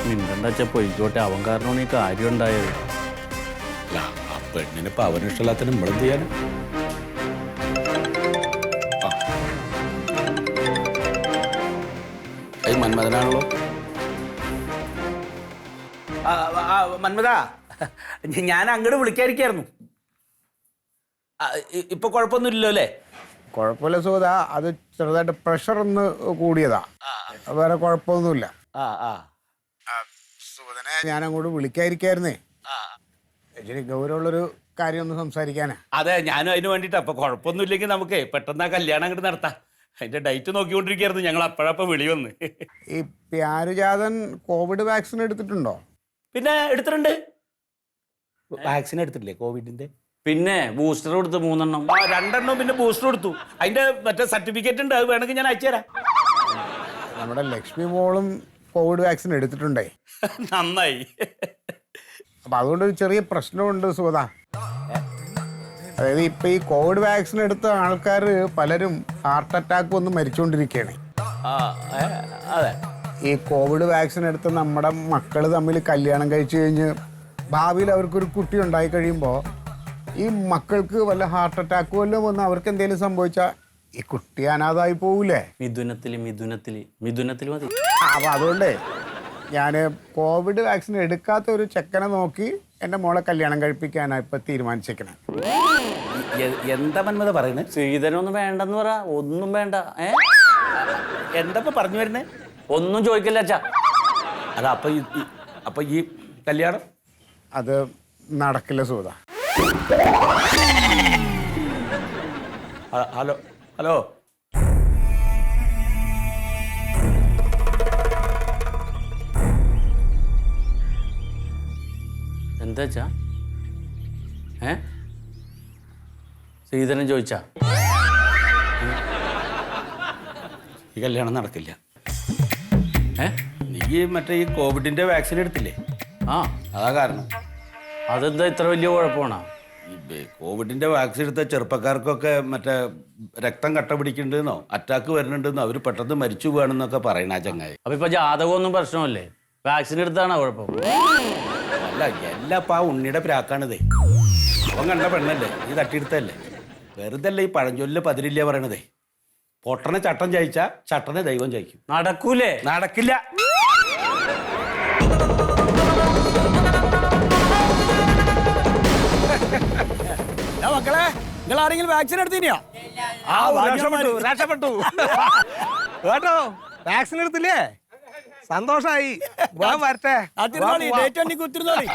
മിണ്ടണ്ട പൊയ്ക്കോട്ടെ, അവൻ കാരണമാണ് ഈ കാര്യം ഉണ്ടായത്. അല്ല ആ പെണ്ണിനിപ്പോ അവന് ഇഷ്ടമില്ലാത്തതിന് നമ്മളെന്ത് ചെയ്യാനും. മന്മഥനാണല്ലോ. മന്മഥ, ഞാൻ അങ്ങോട്ട് വിളിക്കാതിരിക്കായിരുന്നു. ഇപ്പൊ കുഴപ്പമൊന്നുമില്ലല്ലോ അല്ലേ? കുഴപ്പമില്ല സുഹൃത, അത് ചെറുതായിട്ട് പ്രഷർ ഒന്ന് കൂടിയതാ, വേറെ കുഴപ്പമൊന്നുമില്ല. സുഹൃതനെ ഞാൻ അങ്ങോട്ട് വിളിക്കാതിരിക്കായിരുന്നേ, ഇച്ചിരി ഗൗരവമുള്ളൊരു കാര്യം ഒന്ന് സംസാരിക്കാനാ. അതെ, ഞാനും അതിന് വേണ്ടിട്ടാ. അപ്പൊ കുഴപ്പമൊന്നുമില്ലെങ്കിൽ നമുക്ക് പെട്ടെന്ന് ആ കല്യാണം അങ്ങോട്ട് നടത്താം. അതിന്റെ ഡേറ്റ് നോക്കിക്കൊണ്ടിരിക്കുകയായിരുന്നു ഞങ്ങൾ. അപ്പോഴപ്പോ വിളി വന്ന്. ഈ പ്യാരുജാതൻ കോവിഡ് വാക്സിൻ എടുത്തിട്ടുണ്ടോ? പിന്നെ എടുത്തിട്ടുണ്ട്. വാക്സിൻ എടുത്തിട്ടില്ലേ കോവിഡിന്റെ? പിന്നെ ബൂസ്റ്റർ കൊടുത്ത് 3 എണ്ണം. 2 എണ്ണം പിന്നെ ബൂസ്റ്റർ കൊടുത്തു. അതിന്റെ മറ്റേ സർട്ടിഫിക്കറ്റ് ഉണ്ട്, അത് വേണമെങ്കിൽ ഞാൻ അയച്ചു തരാം. നമ്മുടെ ലക്ഷ്മി മോളും കോവിഡ് വാക്സിൻ എടുത്തിട്ടുണ്ടേ. നന്നായി. അപ്പം അതുകൊണ്ടൊരു ചെറിയ പ്രശ്നമുണ്ട് സുഹൃത. അതായത് ഇപ്പം ഈ കോവിഡ് വാക്സിൻ എടുത്ത ആൾക്കാർ പലരും ഹാർട്ട് അറ്റാക്ക് വന്ന് മരിച്ചുകൊണ്ടിരിക്കുകയാണ്. അതെ, ഈ കോവിഡ് വാക്സിൻ എടുത്ത് നമ്മുടെ മക്കൾ തമ്മിൽ കല്യാണം കഴിച്ചു കഴിഞ്ഞ് ഭാവിയിൽ അവർക്കൊരു കുട്ടി ഉണ്ടായി കഴിയുമ്പോൾ ഈ മക്കൾക്ക് വല്ല ഹാർട്ട് അറ്റാക്ക് വല്ലതും വന്ന് അവർക്ക് എന്തെങ്കിലും സംഭവിച്ചാൽ ഈ കുട്ടി അനാഥമായി പോകൂലേ? മിഥുനത്തിൽ മതി. അപ്പം അതുകൊണ്ടേ ഞാൻ കോവിഡ് വാക്സിൻ എടുക്കാത്ത ഒരു ചെക്കനെ നോക്കി എൻ്റെ മോളെ കല്യാണം കഴിപ്പിക്കാനാണ് ഇപ്പം തീരുമാനിച്ചേക്കണേ. എന്താ മന്മഥ പറയുന്നത്? ശ്രീധരനൊന്നും വേണ്ടെന്ന് പറ. ഒന്നും വേണ്ട. എന്താ പറഞ്ഞു വരുന്നേ? ഒന്നും ചോദിക്കില്ല അച്ഛാ. അല്ല അപ്പൊ ഈ കല്യാണം അത് നടക്കില്ല സുഹൃത. ഹലോ ഹലോ, എന്താ അച്ഛാ? ശ്രീധരൻ ചോദിച്ചാ ഈ കല്യാണം നടക്കില്ല. നീ മറ്റേ ഈ കോവിഡിന്റെ വാക്സിൻ എടുത്തില്ലേ? അതാ കാരണം. അതെന്താ ഇത്ര വലിയ കുഴപ്പമാണോ? കോവിഡിന്റെ വാക്സിൻ എടുത്ത ചെറുപ്പക്കാർക്കൊക്കെ മറ്റേ രക്തം കട്ട പിടിക്കുന്നുണ്ടെന്നോ അറ്റാക്ക് വരുന്നുണ്ടെന്നോ അവർ പെട്ടെന്ന് മരിച്ചു പോവാണെന്നൊക്കെ പറയണ ചങ്ങായി. അപ്പൊ ഇപ്പൊ ജാതകമൊന്നും പ്രശ്നമല്ലേ? വാക്സിൻ എടുത്താണോ കുഴപ്പം? അല്ല, എല്ലാപ്പ ആ ഉണ്ണിയുടെ പ്രാക്കാണിതേ. അവൻ കണ്ട പെണ്ണല്ലേ, ഈ തട്ടിയെടുത്തല്ലേ. വെറുതെ അല്ല ഈ പഴഞ്ചൊല്ലില് പതിരില്ല പറയണതേ. പൊട്ടനെ ചട്ടം ജയിച്ചാ ചട്ടനെ ദൈവം ജയിക്കും. നടക്കൂലേ? നടക്കില്ല. മക്കളെ, നിങ്ങൾ ആരെങ്കിലും വാക്സിൻ എടുത്തിനെയോ? രക്ഷപ്പെട്ടു കേട്ടോ, വാക്സിൻ എടുത്തില്ലേ? സന്തോഷായി. വരട്ടെ. ഡേറ്റ് കുത്തിരുന്നോളി.